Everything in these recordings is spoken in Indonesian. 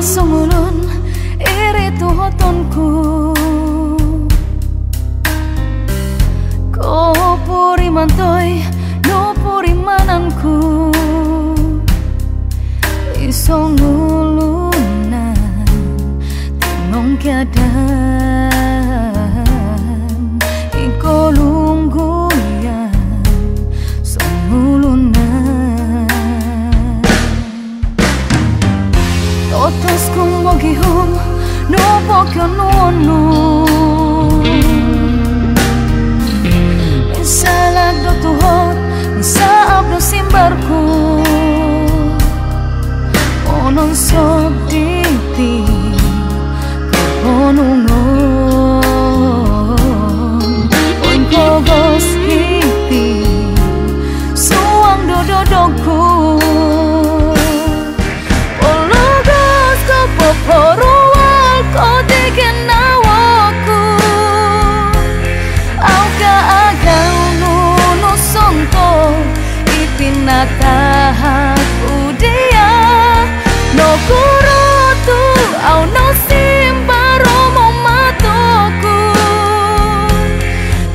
sungulun iri tuhotonku ko puri mantoi no puri mananku isong ngulunan tinong kiadan iko lungguyan sungulunan totos kung mogihom no pokyo no salag do tuhot saab do simbarku onong sob diti kaponungon oin pogos hiti suang do dodongku ologos ko poporual ko tiken nawaku auka agau nuno sonto ipinatahak udia no kurotu au no simbaro momatoku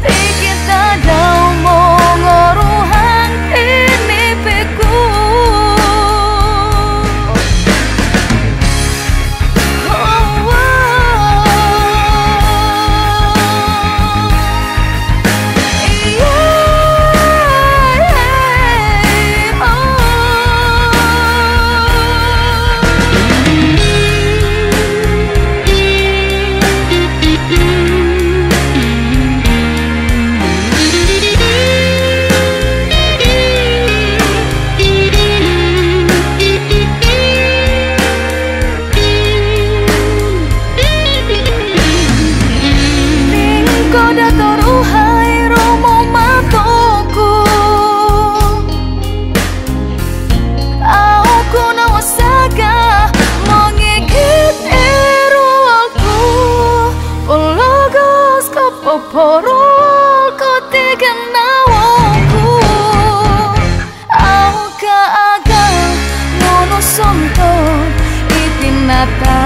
pikir tadau mongoruhan ini peku porol ko tiken nawaku auka aga ngono sonto ipinata